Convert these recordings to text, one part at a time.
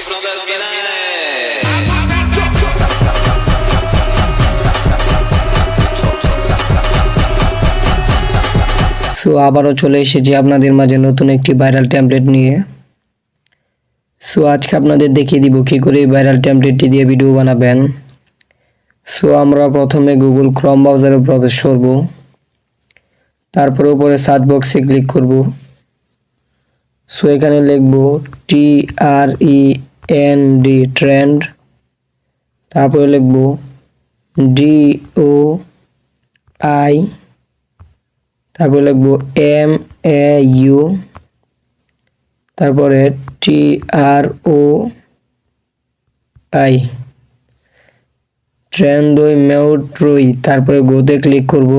son del finale. So আবারও চলে এসেছি আপনাদের মাঝে নতুন একটি ভাইরাল টেমপ্লেট নিয়ে। সো আজকে আপনাদের দেখিয়ে দিব কী করে এই ভাইরাল টেমপ্লেটটি দিয়ে ভিডিও বানাবেন। সো আমরা প্রথমে গুগল ক্রোম ব্রাউজারে প্রবেশ করব, তারপর উপরে সার্চ বক্সে ক্লিক করব। সো এখানে লিখব TREND ট্রেন্ড, তারপরে লিখব DOI, তারপরে লিখব MAU, তারপরে TROI ট্রেন্ডই মেউট্রই, তারপরে গোতে ক্লিক করব।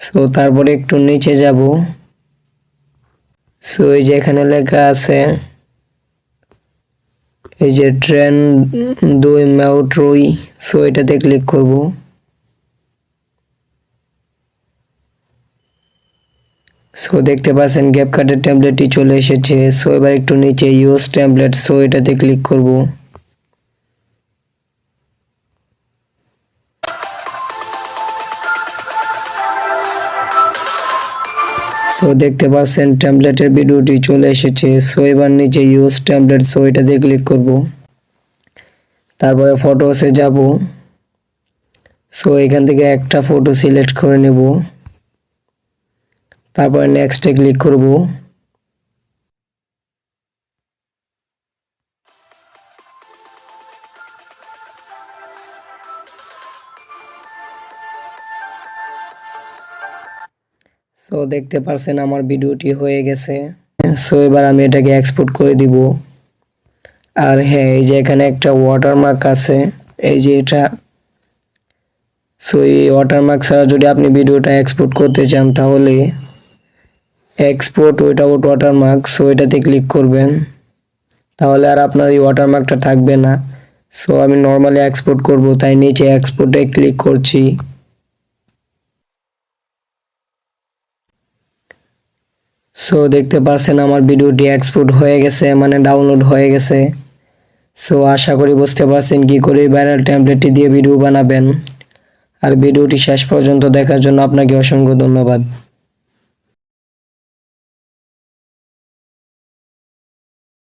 সো তারপরে একটু নিচে যাব। সো এই যে এখানে লেখা আছে এই যে ট্রেন্ডই মেউট্রই, সো এটাতে ক্লিক করব। সো দেখতে পাচ্ছেন ক্যাপকাটের টেমপ্লেটটি চলে এসেছে। সো এবার একটু নিচে ইউজ টেমপ্লেট, সো এটাতে ক্লিক করব। সো দেখতে পাচ্ছেন টেমপ্লেটের ভিডিওটি চলে এসেছে। সো এবার নিচে ইউজ টেমপ্লেট, সো এটাতে ক্লিক করব। তারপরে ফটোসে যাব। সো এখান থেকে একটা ফটো সিলেক্ট করে নেব, তারপরে নেক্সটে ক্লিক করব। সো দেখতে পারছেন আমার ভিডিওটি হয়ে গেছে। সো এবার আমি এটাকে এক্সপোর্ট করে দিব। আর হ্যাঁ, এই যে এখানে একটা ওয়াটারমার্ক আছে, এই যে এটা। সো এই ওয়াটারমার্ক ছাড়া যদি আপনি ভিডিওটা এক্সপোর্ট করতে চান তাহলে এক্সপোর্ট উইথাউট ওয়াটারমার্ক, সো এটাতে ক্লিক করবেন। তাহলে আর আপনার এই ওয়াটারমার্কটা থাকবে না। সো আমি নর্মালি এক্সপোর্ট করব, তাই নিচে এক্সপোর্টে ক্লিক করছি। সো দেখতে পাচ্ছেন আমার ভিডিওটি এক্সপোর্ট হয়ে গেছে, মানে ডাউনলোড হয়ে গেছে। সো আশা করি বুঝতে পারছেন কি করে ভাইরাল টেমপ্লেটটি দিয়ে ভিডিও বানাবেন। আর ভিডিওটি শেষ পর্যন্ত দেখার জন্য আপনাকে অসংখ্য ধন্যবাদ।